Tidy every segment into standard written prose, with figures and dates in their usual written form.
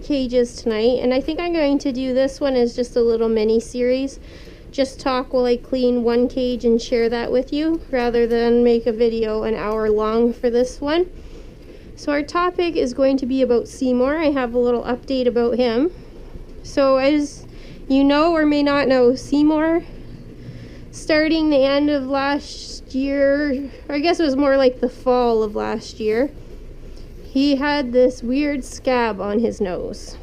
cages tonight, and I think I'm going to do this one as just a little mini series. Just talk while I clean one cage and share that with you, rather than make a video an hour long for this one. So our topic is going to be about Seymour. I have a little update about him. So as you know or may not know, Seymour, starting the end of last year, I guess it was more like the fall of last year, he had this weird scab on his nose.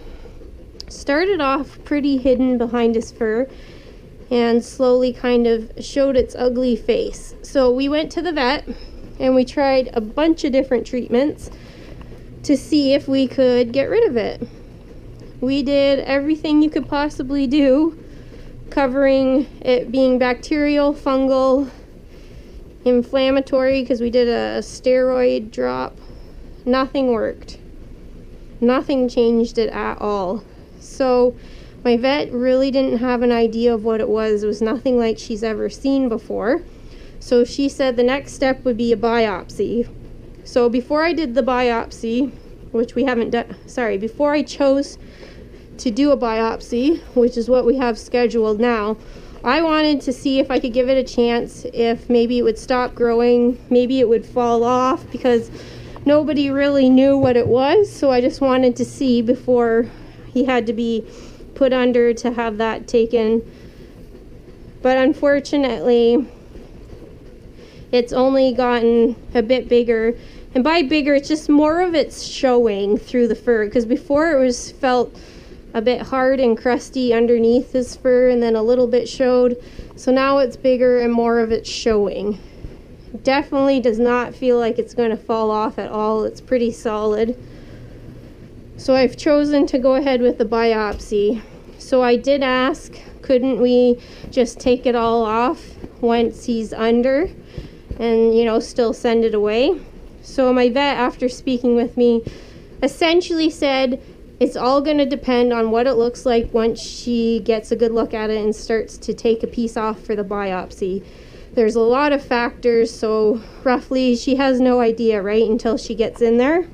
Started off pretty hidden behind his fur and slowly kind of showed its ugly face. So we went to the vet and we tried a bunch of different treatments to see if we could get rid of it. We did everything you could possibly do, covering it being bacterial, fungal, inflammatory, because we did a steroid drop. Nothing worked. Nothing changed it at all. So my vet really didn't have an idea of what it was. It was nothing like she's ever seen before. So she said the next step would be a biopsy. So before I did the biopsy, which we haven't done, before I chose to do a biopsy, which is what we have scheduled now, I wanted to see if I could give it a chance, if maybe it would stop growing, maybe it would fall off, because nobody really knew what it was. So I just wanted to see before he had to be put under to have that taken. But unfortunately, it's only gotten a bit bigger. And by bigger, it's just more of it's showing through the fur, because before it was felt a bit hard and crusty underneath his fur, and then a little bit showed. So now it's bigger and more of it's showing. Definitely does not feel like it's going to fall off at all. It's pretty solid. So I've chosen to go ahead with the biopsy. So I did ask, couldn't we just take it all off once he's under and, you know, still send it away? So my vet, after speaking with me, essentially said it's all going to depend on what it looks like once she gets a good look at it and starts to take a piece off for the biopsy. There's a lot of factors, so roughly she has no idea, right, until she gets in there,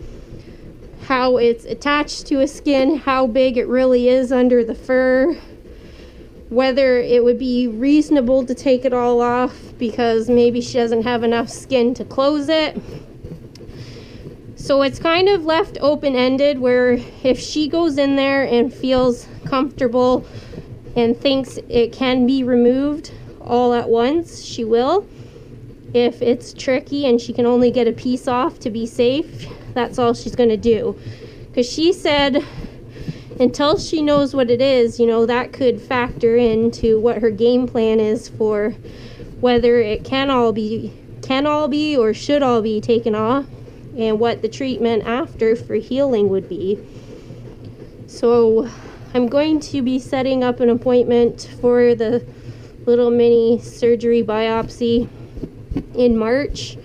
how it's attached to his skin, how big it really is under the fur, whether it would be reasonable to take it all off because maybe she doesn't have enough skin to close it. So it's kind of left open-ended, where if she goes in there and feels comfortable and thinks it can be removed all at once, she will. If it's tricky and she can only get a piece off to be safe, that's all she's going to do. Because she said until she knows what it is, you know, that could factor into what her game plan is for whether it can all be or should all be taken off, and what the treatment after for healing would be. So I'm going to be setting up an appointment for the little mini surgery biopsy in March.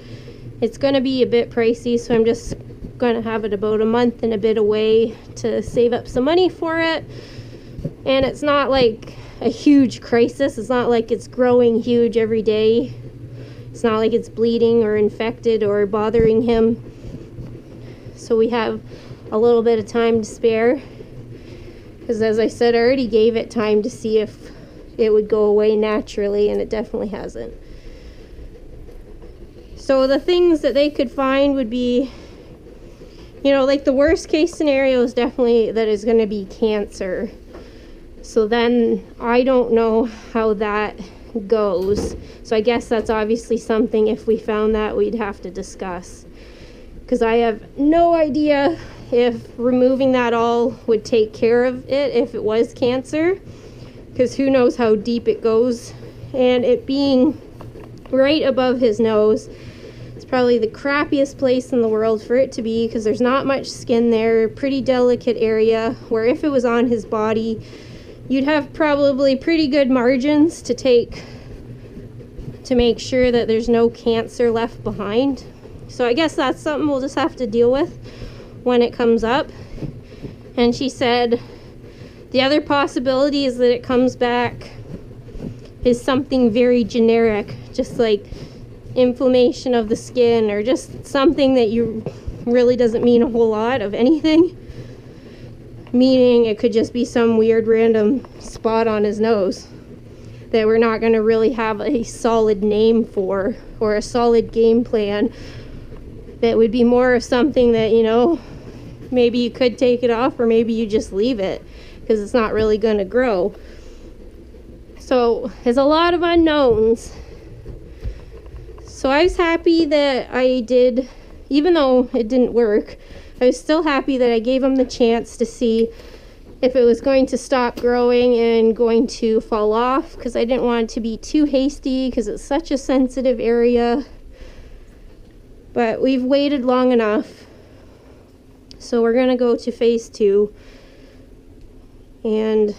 It's going to be a bit pricey, so I'm just going to have it about a month and a bit away to save up some money for it. And it's not like a huge crisis. It's not like it's growing huge every day. It's not like it's bleeding or infected or bothering him. So we have a little bit of time to spare, because as I said, I already gave it time to see if it would go away naturally, and it definitely hasn't. So the things that they could find would be, you know, like the worst case scenario is definitely that it's going to be cancer. So then I don't know how that goes. So I guess that's obviously something, if we found that, we'd have to discuss. Because I have no idea if removing that all would take care of it if it was cancer. Because who knows how deep it goes. And it being right above his nose, it's probably the crappiest place in the world for it to be, because there's not much skin there. Pretty delicate area, where if it was on his body, you'd have probably pretty good margins to take to make sure that there's no cancer left behind. So I guess that's something we'll just have to deal with when it comes up. And she said the other possibility is that it comes back is something very generic, just like inflammation of the skin, or just something that you really doesn't mean a whole lot of anything. meaning it could just be some weird random spot on his nose that we're not going to really have a solid name for, or a solid game plan. That would be more of something that, you know, maybe you could take it off, or maybe you just leave it because it's not really going to grow. So there's a lot of unknowns. So I was happy that I did, even though it didn't work, I was still happy that I gave him the chance to see if it was going to stop growing and going to fall off, because I didn't want it to be too hasty because it's such a sensitive area. But we've waited long enough. So we're going to go to phase 2. And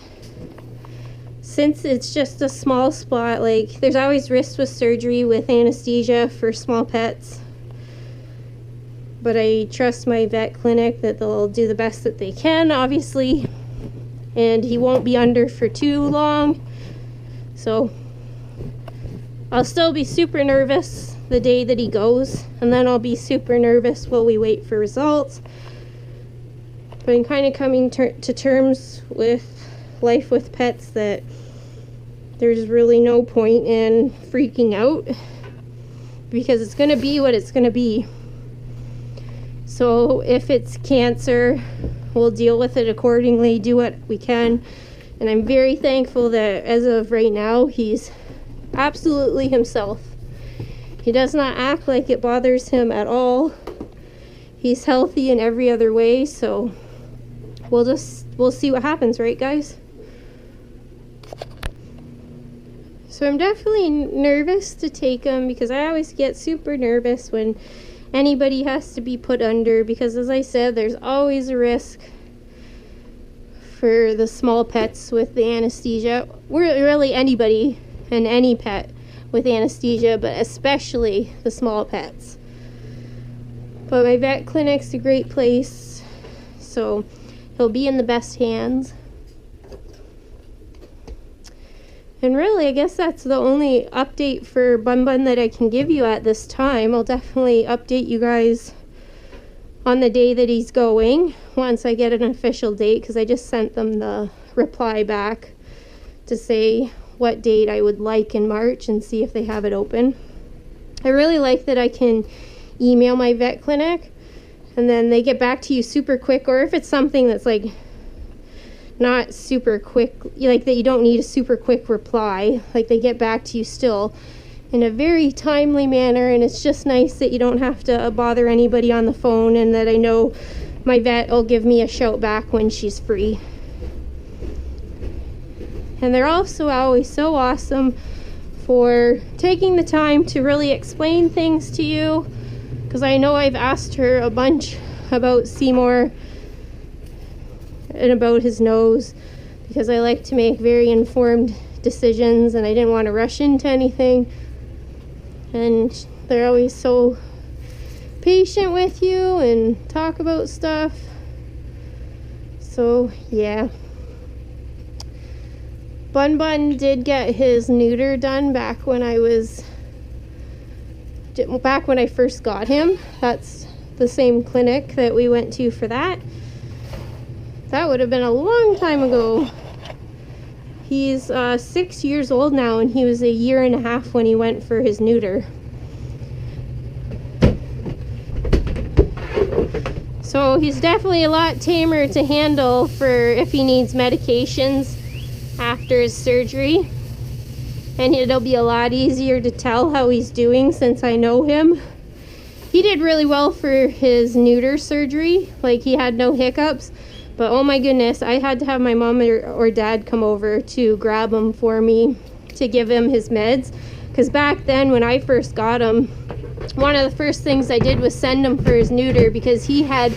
since it's just a small spot, like, there's always risks with surgery with anesthesia for small pets. But I trust my vet clinic that they'll do the best that they can, obviously. And he won't be under for too long. So I'll still be super nervous the day that he goes. And then I'll be super nervous while we wait for results. But I'm kind of coming to terms with life with pets, that there's really no point in freaking out, because it's going to be what it's going to be. So if it's cancer, we'll deal with it accordingly, do what we can. And I'm very thankful that as of right now, he's absolutely himself. He does not act like it bothers him at all. He's healthy in every other way, so we'll see what happens, right, guys? So I'm definitely nervous to take him, because I always get super nervous when anybody has to be put under, because as I said, there's always a risk for the small pets with the anesthesia. Really anybody and any pet with anesthesia, but especially the small pets. But my vet clinic's a great place, so he'll be in the best hands. And really, I guess that's the only update for Bun Bun that I can give you at this time. I'll definitely update you guys on the day that he's going once I get an official date, because I just sent them the reply back to say what date I would like in March and see if they have it open. I really like that I can email my vet clinic and then they get back to you super quick, or if it's something that's like not super quick, like that you don't need a super quick reply, like they get back to you still in a very timely manner. And it's just nice that you don't have to bother anybody on the phone, and that I know my vet will give me a shout back when she's free. And they're also always so awesome for taking the time to really explain things to you, because I know I've asked her a bunch about Seymour and about his nose, because I like to make very informed decisions and I didn't want to rush into anything. And they're always so patient with you and talk about stuff. So yeah, Bun Bun did get his neuter done back when I first got him. That's the same clinic that we went to for that. That would have been a long time ago. He's 6 years old now, and he was a year and a half when he went for his neuter. So he's definitely a lot tamer to handle for if he needs medications after his surgery. And it'll be a lot easier to tell how he's doing since I know him. He did really well for his neuter surgery. Like, he had no hiccups. But oh my goodness, I had to have my mom or dad come over to grab him for me to give him his meds. Because back then when I first got him, one of the first things I did was send him for his neuter, because he had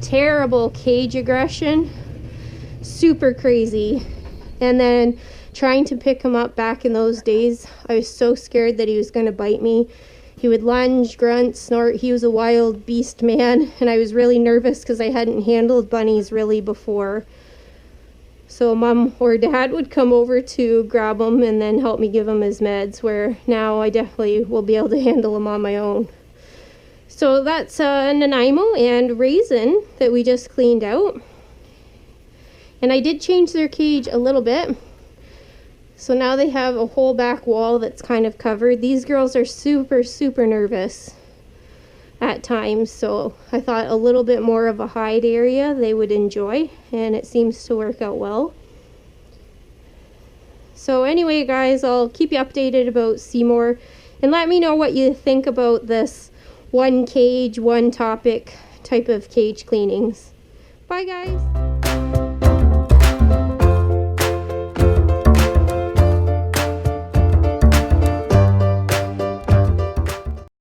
terrible cage aggression. Super crazy. And then trying to pick him up back in those days, I was so scared that he was going to bite me. He would lunge, grunt, snort. He was a wild beast, man. And I was really nervous because I hadn't handled bunnies really before. So mom or dad would come over to grab him and then help me give him his meds, where now I definitely will be able to handle him on my own. So that's Nanaimo and Raisin that we just cleaned out. And I did change their cage a little bit. So now they have a whole back wall that's kind of covered. These girls are super, super nervous at times, so I thought a little bit more of a hide area they would enjoy, and it seems to work out well. So anyway, guys, I'll keep you updated about Seymour, and let me know what you think about this one cage, one topic type of cage cleanings. Bye, guys.